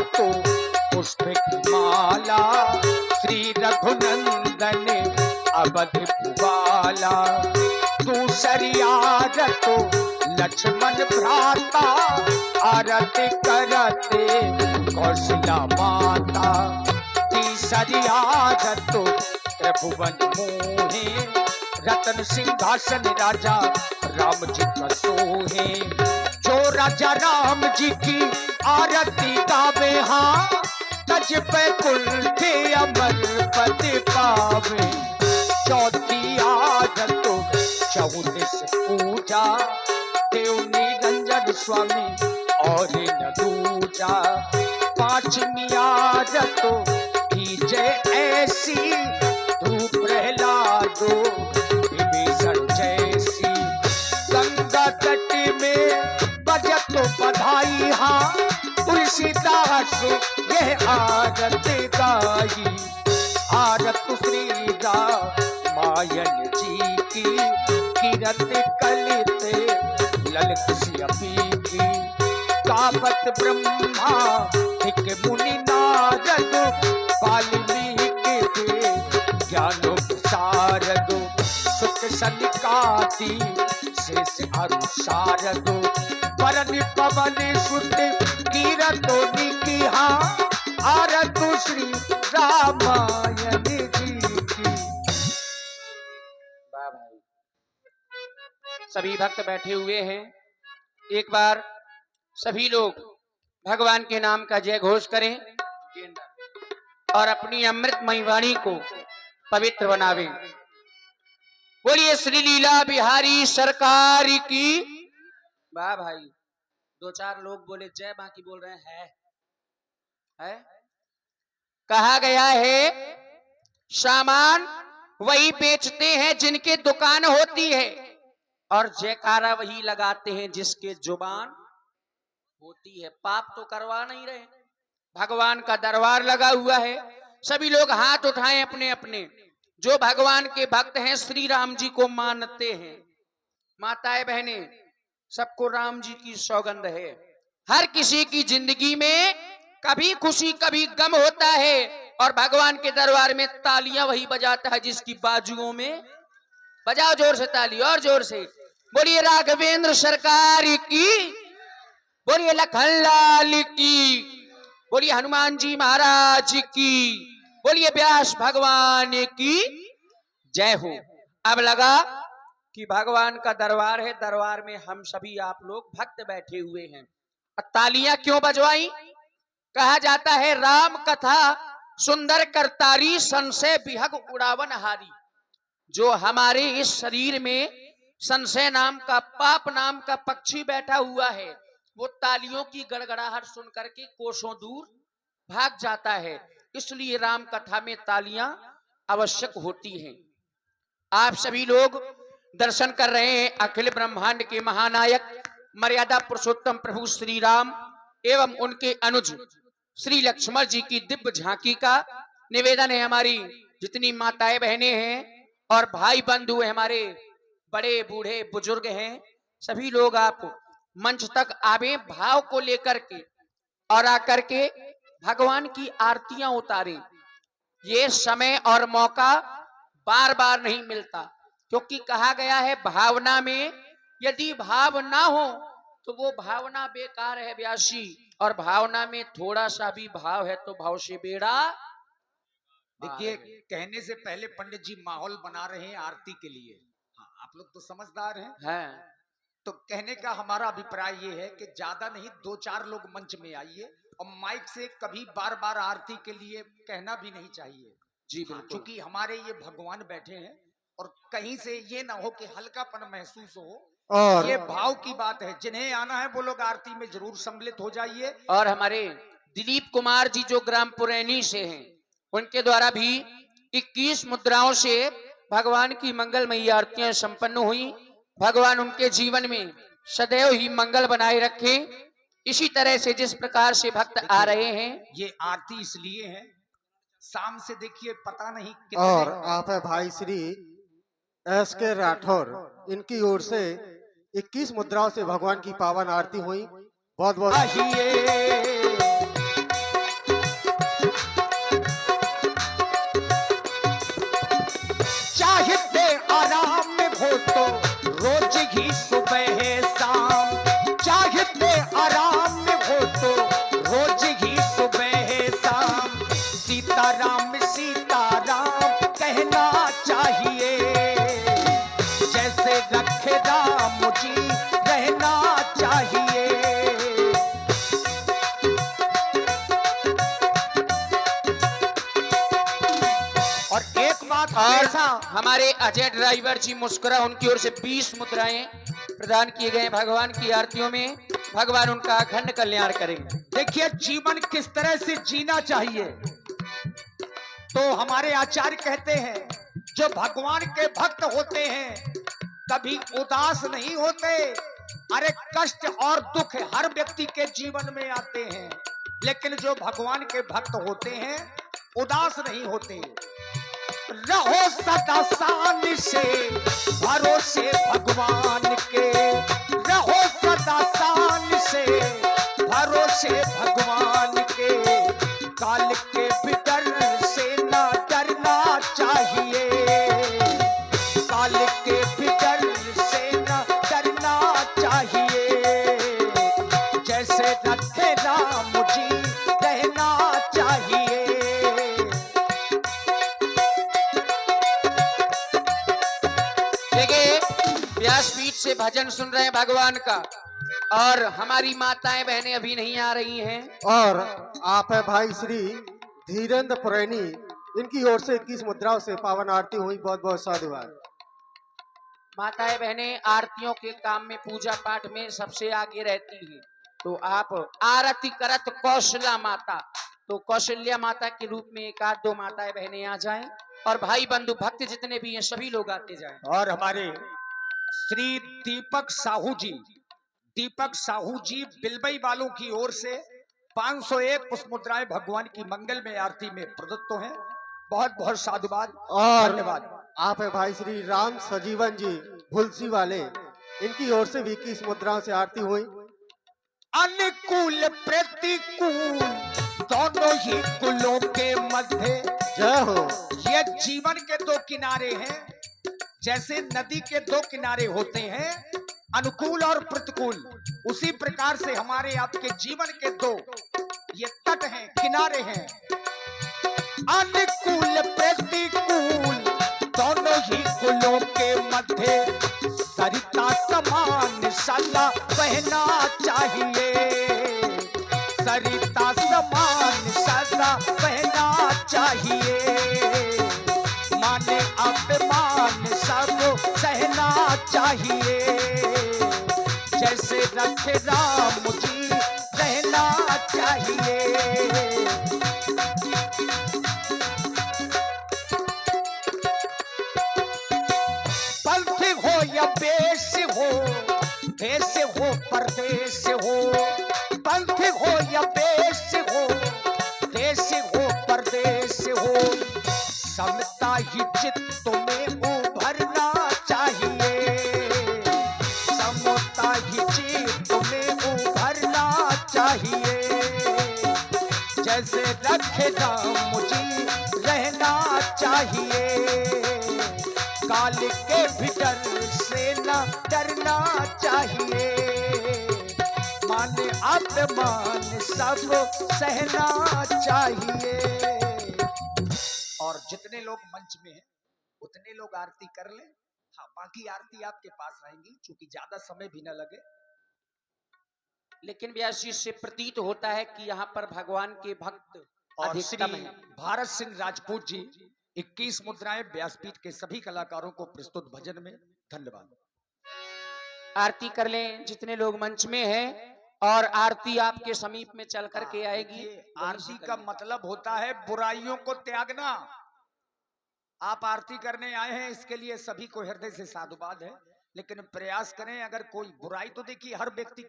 तो पुष्प की माला, श्री रघुनंदन अवध भुवाला। दूसरी आरतो लक्ष्मण भ्राता, आरती करते कौशल्या माता। तीसरी आरतो त्रिभुवन मोहे, रतन सिंहासन राजा राम जी का सोहे। जो राजा राम जी की आरती गावे, हाँ तज पे कुंठ अमर पद पावे। चौथी आरतो 14 पूजा, देव निरंजन स्वामी और न दूजा। पांचवी आरतो कीजे ऐसी, धूप प्रहलादो विभीषण जैसी। गंगा तट में बजत बधाई, हाँ तुलसीदास यह आरत गाई। आरत श्री रामायण जी की, कीरत कलित ललित सियपी की। गावत ब्रह्मा एक मुनि नारद, वाल्मीकि ज्ञानो सारदो। सुख सनिकाति शेष अरु शारदो, वरनि पवन सुत कीरतो निकी। आरत श्री रामायण जी की। वाह भाई, सभी भक्त बैठे हुए हैं। एक बार सभी लोग भगवान के नाम का जय घोष करें और अपनी अमृतमयी वाणी को पवित्र बनावे। बोलिए श्री लीला बिहारी सरकार की। वाह भाई, 2-4 लोग बोले जय, बाकी बोल रहे है? कहा गया है सामान वही बेचते हैं जिनके दुकान होती है, और जयकारा वही लगाते हैं जिसके जुबान होती है। पाप तो करवा नहीं रहे, भगवान का दरबार लगा हुआ है। सभी लोग हाथ उठाएं अपने अपने। जो भगवान के भक्त हैं, श्री राम जी को मानते हैं, माताएं बहनें, सबको राम जी की सौगंध है। हर किसी की जिंदगी में कभी खुशी कभी गम होता है, और भगवान के दरबार में तालियां वही बजाता है जिसकी बाजुओं में। बजाओ जोर से ताली, और जोर से। बोलिए राघवेंद्र सरकार की, बोलिए लखन लाल की, बोलिए हनुमान जी महाराज की, बोलिए व्यास भगवान की जय हो। अब लगा कि भगवान का दरबार है, दरबार में हम सभी आप लोग भक्त बैठे हुए हैं। तालियां क्यों बजवाई? कहा जाता है राम कथा सुंदर करतारी, संशय विहग उड़ावन हारी। जो हमारे इस शरीर में संशय नाम का, पाप नाम का पक्षी बैठा हुआ है, वो तालियों की गड़गड़ाहट सुन करके कोसों दूर भाग जाता है। इसलिए राम कथा में तालियां आवश्यक होती हैं। आप सभी लोग दर्शन कर रहे हैं अखिल ब्रह्मांड के महानायक मर्यादा पुरुषोत्तम प्रभु श्री राम एवं उनके अनुज श्री लक्ष्मण जी की दिव्य झांकी का। निवेदन है हमारी जितनी माताएं बहनें हैं और भाई बंधु हैं, हमारे बड़े बूढ़े बुजुर्ग हैं, सभी लोग आप मंच तक आवे, भाव को लेकर के, और आकर के भगवान की आरतियां उतारें। ये समय और मौका बार बार नहीं मिलता, क्योंकि कहा गया है भावना में यदि भाव ना हो तो वो भावना बेकार है व्यासी, और भावना में थोड़ा सा भी भाव है तो भाव से बेड़ा। देखिए, कहने से पहले पंडित जी माहौल बना रहे हैं आरती के लिए। हाँ, आप लोग तो समझदार हैं। तो कहने का हमारा अभिप्राय ये है कि ज्यादा नहीं, 2-4 लोग मंच में आइए, और माइक से कभी बार बार आरती के लिए कहना भी नहीं चाहिए जी। बिल्कुल, क्योंकि हमारे ये भगवान बैठे हैं, और कहीं से ये ना हो कि हल्कापन महसूस हो, और ये भाव की बात है। जिन्हें आना है वो लोग आरती में जरूर सम्मिलित हो जाइए। और हमारे दिलीप कुमार जी जो ग्राम पुरैनी से हैं, उनके द्वारा भी 21 मुद्राओं से भगवान की मंगलमयी आरतियां संपन्न हुई। भगवान उनके जीवन में सदैव ही मंगल बनाए रखे। इसी तरह से जिस प्रकार से भक्त आ रहे हैं, ये आरती इसलिए है, शाम से देखिए पता नहीं कितने। और आप है भाई श्री SK राठौर, इनकी ओर से 21 मुद्राओं से भगवान की पावन आरती हुई। बहुत बहुत ऐसा हमारे अजय ड्राइवर जी मुस्कुरा, उनकी ओर से 20 मुद्राएं प्रदान किए गए भगवान की आरतियों में। भगवान उनका अखंड कल्याण करेंगे। देखिए जीवन किस तरह से जीना चाहिए, तो हमारे आचार्य कहते हैं जो भगवान के भक्त होते हैं कभी उदास नहीं होते। अरे कष्ट और दुख हर व्यक्ति के जीवन में आते हैं, लेकिन जो भगवान के भक्त होते हैं उदास नहीं होते। रहो सदा शान से भरोसे भगवान के, रहो सदा शान से भरोसे भगवान के। काल के भी डर से ना डरना चाहिए, काल के भी डर से ना डरना चाहिए। जैसे रथे राम जी रहना चाहिए। व्यासपीठ से भजन सुन रहे हैं भगवान का, और हमारी माताएं बहनें अभी नहीं आ रही हैं। और आप है भाई श्री धीरेन्द्र पुरैनी, इनकी ओर से 21 मुद्राओं से पावन आरती हुई। बहुत बहुत साधुवाद। माताएं बहनें आरतियों के काम में, पूजा पाठ में सबसे आगे रहती हैं। तो आप आरती करत कौशल्या माता, तो कौशल्या माता के रूप में एक आध दो माताएं बहनें आ जाएं, और भाई बंधु भक्त जितने भी हैं सभी लोग आते जाएं। और हमारे श्री दीपक साहू जी, दीपक साहू जी बिलबई वालों की ओर से 501 पुष्प मुद्राएं भगवान की मंगल में आरती में प्रदत्त हैं। बहुत बहुत साधुवाद और धन्यवाद। आप है भाई श्री राम सजीवन जी भुलसी वाले, इनकी ओर से 21 मुद्राओं से आरती हुई। अनुकूल प्रतिकूल दोनों ही कुलों के मध्य जय हो। ये जीवन के दो किनारे हैं, जैसे नदी के दो किनारे होते हैं अनुकूल और प्रतिकूल, उसी प्रकार से हमारे आपके जीवन के दो ये तट हैं, किनारे हैं। अनुकूल प्रतिकूल दोनों ही कुलों के मध्य सरिता समान सदा बहना चाहिए, सरिता समान सदा बहना चाहिए। माने अपमान सब सहना चाहिए, जैसे रखे राम जी रहना चाहिए। पंथ हो या बेश हो, देश हो परदेश हो, पंथ हो या बेश हो, देश हो परदेश हो, समता ही चित्त में उभरना चाहिए, समता ही चित्त में उभरना चाहिए। जैसे रखे राम जी रहना चाहिए, काल के भी डर से न डरना चाहिए। मान अपमान सब सहना चाहिए। और जितने लोग मंच में हैं उतने लोग आरती कर लें। हाँ, बाकी आरती आपके पास रहेंगी, क्योंकि ज्यादा समय भी न लगे। लेकिन व्यास जी से प्रतीत होता है कि यहाँ पर भगवान के भक्त और अधिकतम श्री हैं। भारत सिंह राजपूत जी 21 मुद्राएं व्यासपीठ के सभी कलाकारों को प्रस्तुत भजन में। धन्यवाद। आरती कर लें जितने लोग मंच में हैं, और आरती आपके समीप में चल करके आएगी। आरती का मतलब होता है बुराइयों को त्यागना। आप आरती करने आए हैं, इसके लिए सभी को हृदय से साधुवाद है, लेकिन प्रयास करें, अगर कोई बुराई, तो देखिए हर व्यक्ति की